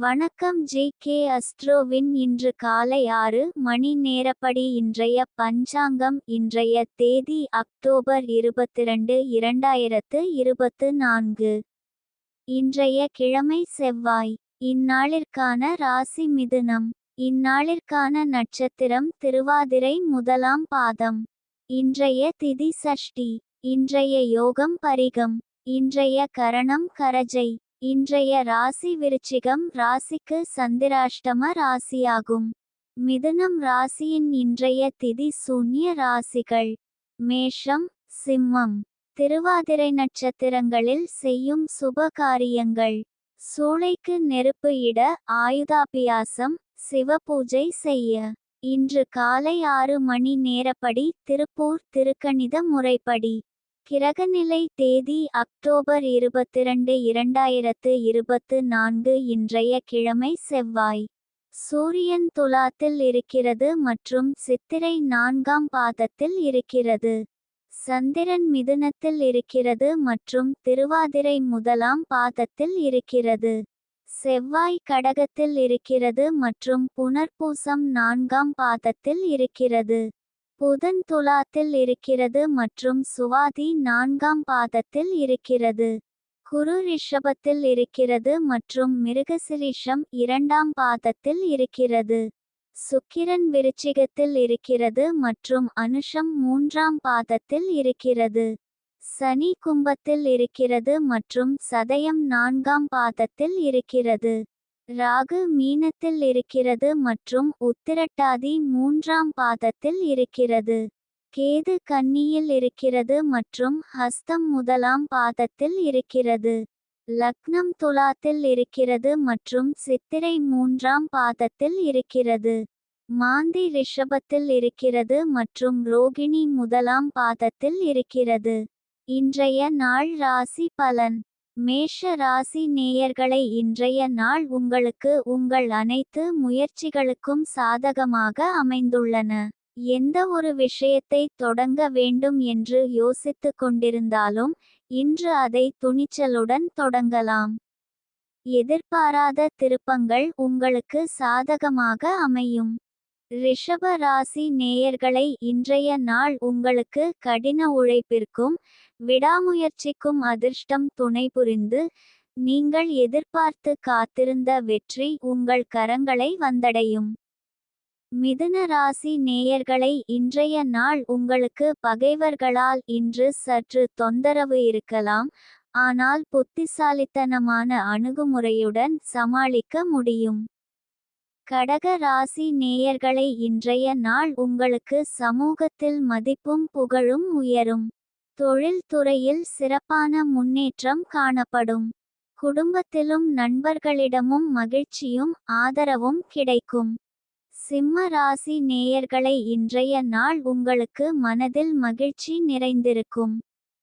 வணக்கம் ஜே.கே. அஸ்ட்ரோவின் இன்று காலை 6 மணி நேரப்படி இன்றைய பஞ்சாங்கம். இன்றைய தேதி அக்டோபர் 22, 2024. இன்றைய கிழமை செவ்வாய். இந்நாளிற்கான ராசி மிதுனம். இந்நாளிற்கான நட்சத்திரம் திருவாதிரை முதலாம் பாதம். இன்றைய திதி சஷ்டி. இன்றைய யோகம் பரிகம். இன்றைய கரணம் கரஜை. இன்றைய ராசி விருச்சிகம் ராசிக்கு சந்திராஷ்டம ராசியாகும். மிதுனம் ராசியின் இன்றைய திதி சூன்ய ராசிகள்: மேஷம், சிம்மம். திருவாதிரை நட்சத்திரங்களில் செய்யும் சுப காரியங்கள்: சூளைக்கு நெருப்பு இட, ஆயுதாபியாசம், சிவபூஜை செய்ய. இன்று காலை 6 மணி நேரப்படி திருப்பூர் திருக்கணித முறைப்படி. கிரகநிலை தேதி அக்டோபர் 22, 2024. இன்றைய கிழமை செவ்வாய். சூரியன் துலாத்தில் இருக்கிறது மற்றும் சித்திரை 4ஆம் பாதத்தில் இருக்கிறது. சந்திரன் மிதுனத்தில் இருக்கிறது மற்றும் திருவாதிரை முதலாம் பாதத்தில் இருக்கிறது. செவ்வாய் கடகத்தில் இருக்கிறது மற்றும் புனர்பூசம் 4ஆம் பாதத்தில் இருக்கிறது. புதன் துலாத்தில் இருக்கிறது மற்றும் சுவாதி 4ஆம் பாதத்தில் இருக்கிறது. குரு ரிஷபத்தில் இருக்கிறது மற்றும் மிருகசிரிஷம் 2ஆம் பாதத்தில் இருக்கிறது. சுக்கிரன் விருச்சிகத்தில் இருக்கிறது மற்றும் அனுஷம் 3ஆம் பாதத்தில் இருக்கிறது. சனி கும்பத்தில் இருக்கிறது மற்றும் சதயம் 4ஆம் பாதத்தில் இருக்கிறது. ராகு மீனத்தில் இருக்கிறது மற்றும் உத்திரட்டாதி 3ஆம் பாதத்தில் இருக்கிறது. கேது கன்னியில் இருக்கிறது மற்றும் ஹஸ்தம் முதலாம் பாதத்தில் இருக்கிறது. லக்னம் துலாத்தில் இருக்கிறது மற்றும் சித்திரை 3ஆம் பாதத்தில் இருக்கிறது. மாந்தி ரிஷபத்தில் இருக்கிறது மற்றும் ரோகிணி முதலாம் பாதத்தில் இருக்கிறது. இன்றைய நாள் ராசி பலன். மேஷ ராசி நேயர்களை, இன்றைய நாள் உங்களுக்கு உங்கள் அனைத்து முயற்சிகளுக்கும் சாதகமாக அமைந்துள்ளன. எந்த ஒரு விஷயத்தை தொடங்க வேண்டும் என்று யோசித்துக் கொண்டிருந்தாலும் இன்று அதை துணிச்சலுடன் தொடங்கலாம். எதிர்பாராத திருப்பங்கள் உங்களுக்கு சாதகமாக அமையும். ரிஷப ராசி நேயர்களை, இன்றைய நாள் உங்களுக்கு கடின உழைப்பிற்கும் விடாமுயற்சிக்கும் அதிர்ஷ்டம் துணை புரிந்து நீங்கள் எதிர்பார்த்து காத்திருந்த வெற்றி உங்கள் கரங்களை வந்தடையும். மிதுன ராசி நேயர்களை, இன்றைய நாள் உங்களுக்கு பகைவர்களால் இன்று சற்று தொந்தரவு இருக்கலாம், ஆனால் புத்திசாலித்தனமான அணுகுமுறையுடன் சமாளிக்க முடியும். கடக ராசி நேயர்களை, இன்றைய நாள் உங்களுக்கு சமூகத்தில் மதிப்பும் புகழும் உயரும். தொழில் துறையில் சிறப்பான முன்னேற்றம் காணப்படும். குடும்பத்திலும் நண்பர்களிடமும் மகிழ்ச்சியும் ஆதரவும் கிடைக்கும். சிம்ம ராசி நேயர்களை, இன்றைய நாள் உங்களுக்கு மனதில் மகிழ்ச்சி நிறைந்திருக்கும்.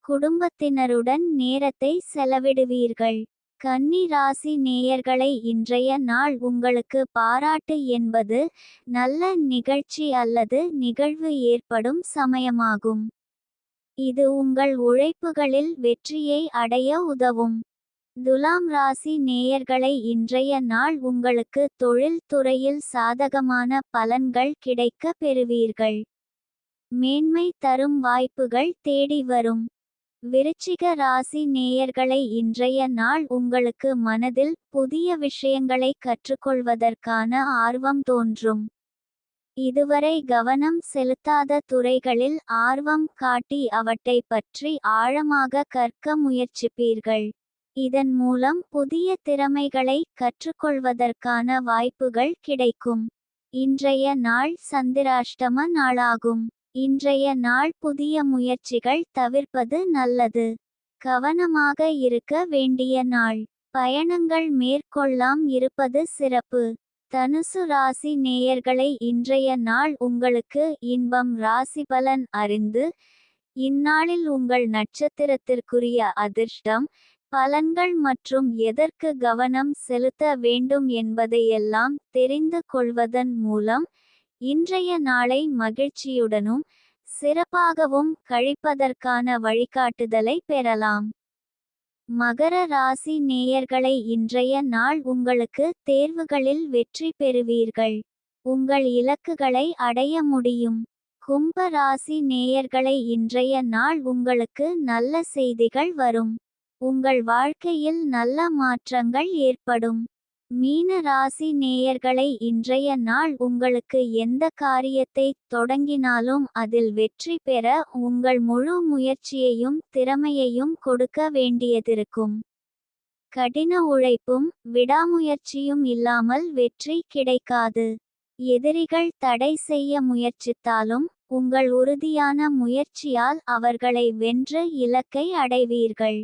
குடும்பத்தினருடன் நேரத்தை செலவிடுவீர்கள். கன்னி ராசி நேயர்களை, இன்றைய நாள் உங்களுக்கு பாராட்டு என்பது நல்ல நிகழ்ச்சி அல்லது நிகழ்வு ஏற்படும் சமயமாகும். இது உங்கள் உழைப்புகளில் வெற்றியை அடைய உதவும். துலாம் ராசி நேயர்களை, இன்றைய நாள் உங்களுக்கு தொழில் துறையில் சாதகமான பலன்கள் கிடைக்க பெறுவீர்கள். மேன்மை தரும் வாய்ப்புகள் தேடி வரும். விருச்சிக ராசி நேயர்களை, இன்றைய நாள் உங்களுக்கு மனதில் புதிய விஷயங்களை கற்றுக்கொள்வதற்கான ஆர்வம் தோன்றும். இதுவரை கவனம் செலுத்தாத துறைகளில் ஆர்வம் காட்டி அவற்றை பற்றி ஆழமாக கற்க முயற்சிப்பீர்கள். இதன் மூலம் புதிய திறமைகளை கற்றுக்கொள்வதற்கான வாய்ப்புகள் கிடைக்கும். இன்றைய நாள் சந்திராஷ்டம நாளாகும். இன்றைய நாள் புதிய முயற்சிகள் தவிர்ப்பது நல்லது. கவனமாக இருக்க வேண்டிய நாள். பயணங்கள் மேற்கொள்ளாம் இருப்பது சிறப்பு. தனுசு ராசி நேயர்களை, இன்றைய நாள் உங்களுக்கு இன்பம். ராசிபலன் அறிந்து இந்நாளில் உங்கள் நட்சத்திரத்திற்குரிய அதிர்ஷ்டம் பலன்கள் மற்றும் எதற்கு கவனம் செலுத்த வேண்டும் என்பதையெல்லாம் தெரிந்து கொள்வதன் மூலம் இன்றைய நாளை மகிழ்ச்சியுடனும் சிறப்பாகவும் கழிப்பதற்கான வழிகாட்டுதலை பெறலாம். மகர ராசி நேயர்களை இன்றைய நாள் உங்களுக்கு தேர்வுகளில் வெற்றி பெறுவீர்கள். உங்கள் இலக்குகளை அடைய முடியும். கும்ப ராசி நேயர்களை இன்றைய நாள் உங்களுக்கு நல்ல செய்திகள் வரும். உங்கள் வாழ்க்கையில் நல்ல மாற்றங்கள் ஏற்படும். மீன ராசி நேயர்களை இன்றைய நாள் உங்களுக்கு எந்த காரியத்தை தொடங்கினாலும் அதில் வெற்றி பெற உங்கள் முழு முயற்சியையும் திறமையையும் கொடுக்க வேண்டியதிருக்கும். கடின உழைப்பும் விடாமுயற்சியும் இல்லாமல் வெற்றி கிடைக்காது. எதிரிகள் தடை செய்ய முயற்சித்தாலும் உங்கள் உறுதியான முயற்சியால் அவர்களை வென்று இலக்கை அடைவீர்கள்.